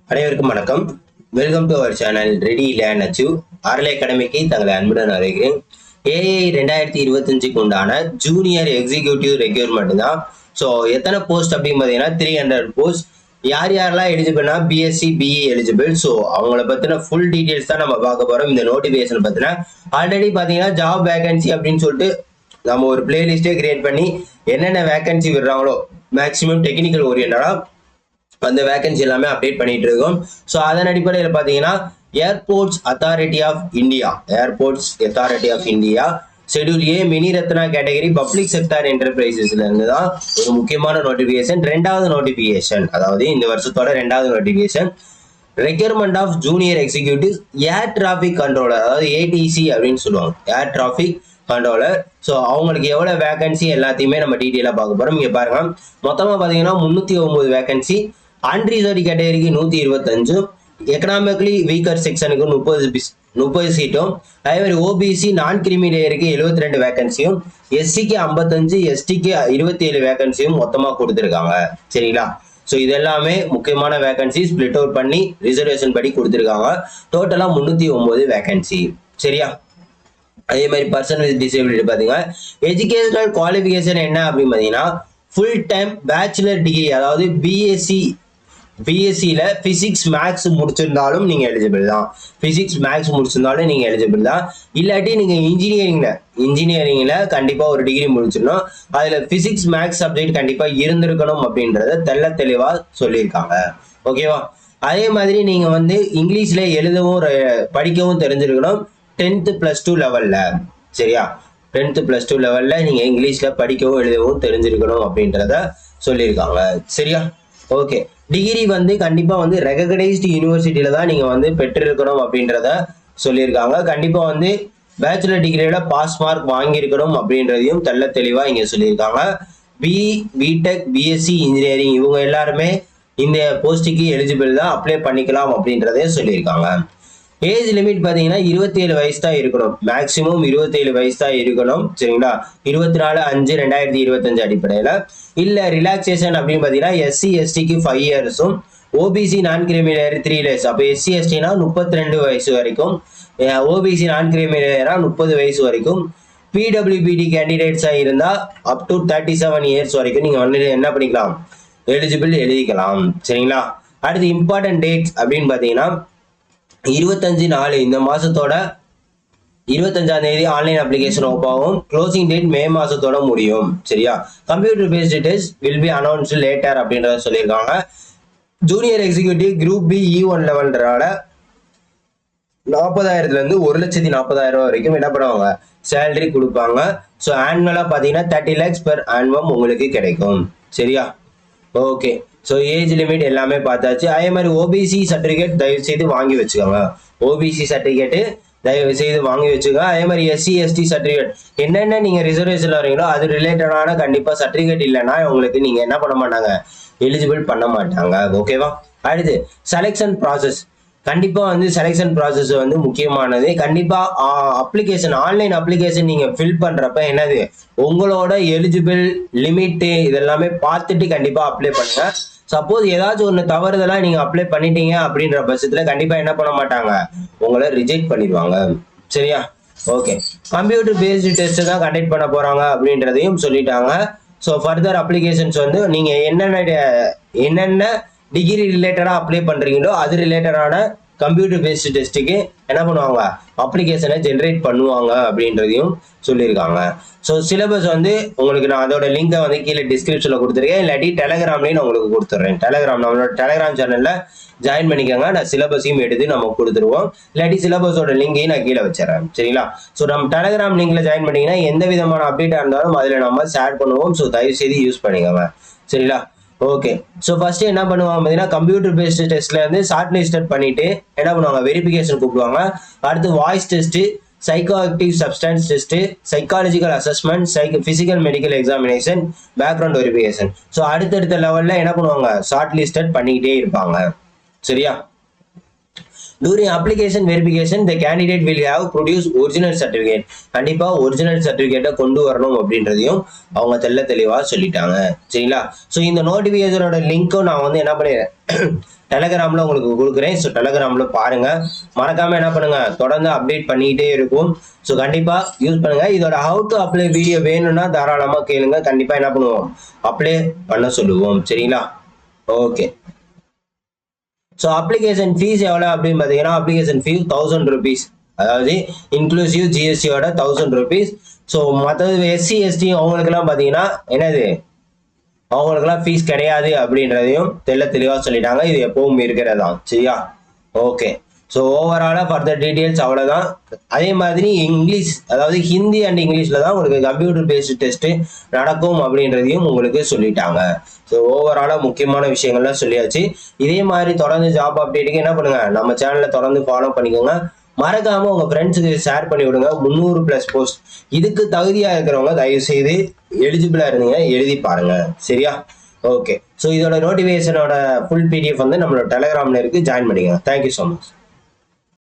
அனைவருக்கும் வணக்கம். Welcome to our channel ready learn achieve. RL அகாடமிக்கு தங்களை அன்புடன் அழைக்கிறேன். ஏஐ 2025க்கு உண்டான ஜூனியர் எக்ஸிக்யூட்டிவ் ரெக்யூர்மெண்ட் தான். ஸோ எத்தனை போஸ்ட் அப்படின்னு பார்த்தீங்கன்னா 300 போஸ்ட். யார் யாரெல்லாம் எலிஜிபிள்னா பிஎஸ்சி பிஇ எலிஜிபிள். ஸோ அவங்கள பற்றின ஃபுல் டீட்டெயில்ஸ் தான் நம்ம பார்க்க போகிறோம். இந்த நோட்டிஃபிகேஷன் பற்றின ஆல்ரெடி பார்த்தீங்கன்னா ஜாப் வேகன்சி அப்படின்னு சொல்லிட்டு நம்ம ஒரு பிளேலிஸ்டே கிரியேட் பண்ணி என்னென்ன வேகன்சி விடுறாங்களோ மேக்ஸிமம் டெக்னிக்கல் ஓரியன்டா அந்த வேகன்சி எல்லாமே அப்டேட் பண்ணிட்டு இருக்கோம். ஸோ அதன் அடிப்படையில் பார்த்தீங்கன்னா airports authority of India schedule A mini Ratna category public sector என்டர்பிரைசஸ்ல இருந்து தான் ஒரு முக்கியமான நோட்டிபிகேஷன். ரெண்டாவது நோட்டிபிகேஷன், அதாவது இந்த வருஷத்தோட ரெண்டாவது notification, requirement of junior executive air traffic controller, அதாவது ஏடிசி அப்படின்னு சொல்லுவாங்க, ஏர் டிராபிக் கண்ட்ரோலர். ஸோ அவங்களுக்கு எவ்வளோ வேகன்சி எல்லாத்தையுமே நம்ம டீட்டெயிலாக பார்க்க போகிறோம். இங்கே பாருங்க, மொத்தமாக பார்த்தீங்கன்னா 309 வேகன்சி. அன்ரிசர்வ்டு கேட்டகரிக்கு 125, எக்கனாமிக்கலி வீக்கர் செக்ஷனுக்கு 30 சீட்டும், அதே மாதிரி ஓபிசி நான் கிரிமி லேயருக்கு 72 வேகன்சியும், எஸ்சிக்கு 55, எஸ்டிக்கு 27 வேகன்சியும் மொத்தமாக கொடுத்துருக்காங்க. சரிங்களா? ஸோ இது எல்லாமே முக்கியமான வேகன்சி ஸ்பிளிட் அவுட் பண்ணி ரிசர்வேஷன் படி கொடுத்துருக்காங்க. டோட்டலாக 309 வேகன்சி. சரியா? அதே மாதிரி பர்சன் வித் டிசேபிலிட்டி பார்த்தீங்கன்னா எஜுகேஷனல் குவாலிஃபிகேஷன் என்ன அப்படின்னு பார்த்தீங்கன்னா ஃபுல் டைம் பேச்சுலர் டிகிரி, அதாவது பிஎஸ்சியில் ஃபிசிக்ஸ் மேக்ஸ் முடிச்சிருந்தாலும் நீங்கள் எலிஜிபிள் தான். ஃபிசிக்ஸ் மேக்ஸ் முடிச்சிருந்தாலும் நீங்கள் எலிஜிபிள் தான். இல்லாட்டி நீங்கள் இன்ஜினியரிங்கில் கண்டிப்பாக ஒரு டிகிரி முடிச்சிடணும். அதில் ஃபிசிக்ஸ் மேக்ஸ் சப்ஜெக்ட் கண்டிப்பாக இருந்திருக்கணும் அப்படின்றத தெளிவாக சொல்லியிருக்காங்க. ஓகேவா? அதே மாதிரி நீங்கள் வந்து இங்கிலீஷில் எழுதவும் படிக்கவும் தெரிஞ்சிருக்கணும் 10th +2 லெவலில். சரியா? 10th +2 லெவலில் நீங்கள் இங்கிலீஷில் படிக்கவும் எழுதவும் தெரிஞ்சிருக்கணும் அப்படின்றத சொல்லியிருக்காங்க. சரியா? ஓகே. டிகிரி வந்து கண்டிப்பாக வந்து ரெகக்னைஸ்டு யூனிவர்சிட்டியில தான் நீங்கள் வந்து பெற்றிருக்கணும் அப்படின்றத சொல்லியிருக்காங்க. கண்டிப்பாக வந்து பேச்சுலர் டிகிரியோட பாஸ் மார்க் வாங்கியிருக்கணும் அப்படின்றதையும் தெளிவாக இங்கே சொல்லியிருக்காங்க. பிடெக் பிஎஸ்சி இன்ஜினியரிங் இவங்க எல்லாருமே இந்த போஸ்ட்டுக்கு எலிஜிபிள் தான், அப்ளை பண்ணிக்கலாம் அப்படின்றதே சொல்லியிருக்காங்க. ஏஜ் லிமிட் பார்த்தீங்கன்னா 27 வயசு தான் இருக்கணும். மேக்சிமம் 27 வயசு தான் இருக்கணும். சரிங்களா? 24/5/2025 அடிப்படையில். இல்லை ரிலாக்ஸேஷன் அப்படின்னு பார்த்தீங்கன்னா எஸ்சி எஸ்டிக்கு 5 இயர்ஸும், ஓபிசி நான் கிரிமினல் 3 இயர்ஸ். அப்போ எஸ்சி எஸ்டினா 32 வயசு வரைக்கும், ஓபிசி நான் கிரிமினல்னா 30 வயசு வரைக்கும், பிடபிள்யூபிடி கேண்டிடேட்ஸாக இருந்தால் அப் டு 37 இயர்ஸ் வரைக்கும் நீங்கள் வந்து என்ன பண்ணிக்கலாம், எலிஜிபிள் எழுதிக்கலாம். சரிங்களா? அடுத்து இம்பார்ட்டன்ட் டேட்ஸ் அப்படின்னு பார்த்தீங்கன்னா 25/4 இந்த மாசத்தோட 25ஆம் தேதி ஆன்லைன் அப்ளிகேஷன் ஓப்பன் ஆகும். க்ளோசிங் டேட் மே மாசத்தோட முடியும். சரியா? Computer based test will be announced later அப்படின்றத சொல்லியிருக்காங்க. Junior executive group B E1 லெவல்ன்றனால 40,000 இருந்து 1,40,000 வரைக்கும் என்ன பண்ணுவாங்க, சேலரி கொடுப்பாங்க. ஸோ ஆனுவலாக பார்த்தீங்கன்னா 30 lakhs per annum உங்களுக்கு கிடைக்கும். சரியா? ஓகே. ஸோ ஏஜ் லிமிட் எல்லாமே பார்த்தாச்சு. அதே மாதிரி ஓபிசி சர்டிஃபிகேட் தயவு செய்து வாங்கி வச்சுக்கோங்க. ஓபிசி சர்டிஃபிகேட்டு தயவு செய்து வாங்கி வச்சுக்கோங்க. அதே மாதிரி எஸ்சி எஸ்டி சர்டிஃபிகேட் என்னென்ன நீங்கள் ரிசர்வேஷன் வரீங்களோ அது ரிலேட்டடான கண்டிப்பாக சர்டிஃபிகேட் இல்லைன்னா உங்களுக்கு நீங்கள் என்ன பண்ண மாட்டாங்க, எலிஜிபிள் பண்ண மாட்டாங்க. ஓகேவா? அடுத்து செலெக்ஷன் ப்ராசஸ். கண்டிப்பாக வந்து செலெக்ஷன் ப்ராசஸ் வந்து முக்கியமானது. கண்டிப்பாக அப்ளிகேஷன் ஆன்லைன் அப்ளிகேஷன் நீங்கள் ஃபில் பண்ணுறப்ப என்னது உங்களோட எலிஜிபிள் லிமிட்டு இதெல்லாமே பார்த்துட்டு கண்டிப்பாக அப்ளை பண்ணுங்க. சப்போஸ் ஏதாச்சும் ஒன்று தவறுதெல்லாம் நீங்கள் அப்ளை பண்ணிட்டீங்க அப்படின்ற பட்சத்தில் கண்டிப்பாக என்ன பண்ண மாட்டாங்க, உங்களை ரிஜெக்ட் பண்ணிடுவாங்க. சரியா? ஓகே. கம்ப்யூட்டர் பேஸ்டு டெஸ்ட் தான் கண்டக்ட் பண்ண போகிறாங்க அப்படின்றதையும் சொல்லிட்டாங்க. ஸோ ஃபர்தர் அப்ளிகேஷன்ஸ் வந்து நீங்கள் என்னென்ன டிகிரி ரிலேட்டடாக அப்ளை பண்ணுறீங்களோ அது ரிலேட்டடான கம்ப்யூட்டர் பேஸ்டு டெஸ்ட்டுக்கு என்ன பண்ணுவாங்க, அப்ளிகேஷனை ஜென்ரேட் பண்ணுவாங்க அப்படின்றதையும் சொல்லியிருக்காங்க. ஸோ சிலபஸ் வந்து உங்களுக்கு நான் அதோட லிங்கை வந்து கீழே டிஸ்கிரிப்ஷனில் கொடுத்துருக்கேன், இல்லாட்டி டெலகிராம்லேயும் நான் உங்களுக்கு கொடுத்துட்றேன். நம்மளோட டெலகிராம் சேனலில் ஜாயின் பண்ணிக்கோங்க. நான் சிலபஸையும் எடுத்து நம்ம கொடுத்துருவோம், இல்லாட்டி சிலபஸோட லிங்கையும் நான் கீழே வச்சிடறேன். சரிங்களா? ஸோ நம்ம டெலகிராம் லிங்கில் ஜாயின் பண்ணிங்கன்னா எந்த விதமான அப்டேட்டாக இருந்தாலும் அதில் நம்ம ஷேர் பண்ணுவோம். ஸோ தயவு செய்து யூஸ் பண்ணிக்கோங்க. சரிங்களா? ஓகே. ஸோ ஃபர்ஸ்ட் என்ன பண்ணுவாங்க பார்த்தீங்கன்னா கம்ப்யூட்டர் பேஸ்டு டெஸ்ட்ல இருந்து ஷார்ட் லிஸ்டட் பண்ணிட்டு என்ன பண்ணுவாங்க, வெரிஃபிகேஷன் கூப்பிடுவாங்க. அடுத்து voice test, psycho active substance test, psychological assessment, physical medical examination, background verification. So அடுத்தடுத்த லெவல்ல என்ன பண்ணுவாங்க, ஷார்ட் லிஸ்டட் பண்ணிக்கிட்டே இருப்பாங்க. சரியா? During application verification, the candidate will have produced original certificate. கண்டிப்பா ஒரிஜினல் சர்டிபிகேட்டை கொண்டு வரணும் அப்படின்றதையும் அவங்க தெளிவா சொல்லிட்டாங்க. சரிங்களா? ஸோ இந்த நோட்டிபிகேஷனோட லிங்க்கும் நான் வந்து என்ன பண்ணிடுறேன் டெலகிராம்ல உங்களுக்கு கொடுக்குறேன். ஸோ டெலகிராம்ல பாருங்க. மறக்காம என்ன பண்ணுங்க, தொடர்ந்து அப்டேட் பண்ணிக்கிட்டே இருக்கும். ஸோ கண்டிப்பா யூஸ் பண்ணுங்க. இதோட ஹவு டு அப்ளை வீடியோ வேணும்னா தாராளமா கேளுங்க. கண்டிப்பா என்ன பண்ணுவோம், அப்ளை பண்ண சொல்லுவோம். சரிங்களா? ஓகே. ஸோ அப்ளிகேஷன் ஃபீஸ் எவ்வளோ அப்படின்னு பார்த்தீங்கன்னா, அப்ளிகேஷன் ஃபீஸ் 1000 rupees, அதாவது இன்க்ளூசிவ் ஜிஎஸ்டியோட 1000 rupees. ஸோ மற்றது எஸ்சி எஸ்டி அவங்களுக்குலாம் பார்த்தீங்கன்னா என்னது, அவங்களுக்குலாம் ஃபீஸ் கிடையாது அப்படின்றதையும் தெளிவாக சொல்லிட்டாங்க. இது எப்பவும் இருக்கிறதான். சரியா? ஓகே. ஸோ ஓவராலாக ஃபர்தர் டீட்டெயில்ஸ் அவ்வளோதான். அதே மாதிரி இங்கிலீஷ், அதாவது ஹிந்தி அண்ட் இங்கிலீஷில் தான் உங்களுக்கு கம்ப்யூட்டர் பேஸ்டு டெஸ்ட்டு நடக்கும் அப்படின்றதையும் உங்களுக்கு சொல்லிட்டாங்க. ஸோ ஓவராலாக முக்கியமான விஷயங்கள்லாம் சொல்லியாச்சு. இதே மாதிரி தொடர்ந்து ஜாப் அப்டேட்டுக்கு என்ன பண்ணுங்க, நம்ம சேனலை தொடர்ந்து ஃபாலோ பண்ணிக்கோங்க. மறக்காம உங்க ஃப்ரெண்ட்ஸுக்கு ஷேர் பண்ணி விடுங்க. 300+ போஸ்ட். இதுக்கு தகுதியா இருக்கிறவங்க தயவு செய்து எலிஜிபிளா இருந்தீங்க, எழுதி பாருங்க. சரியா? ஓகே. ஸோ இதோட நோட்டிஃபிகேஷனோட ஃபுல் PDF வந்து நம்மளோட டெலகிராம்ல இருக்கு, ஜாயின் பண்ணிக்கோங்க. Thank you so much.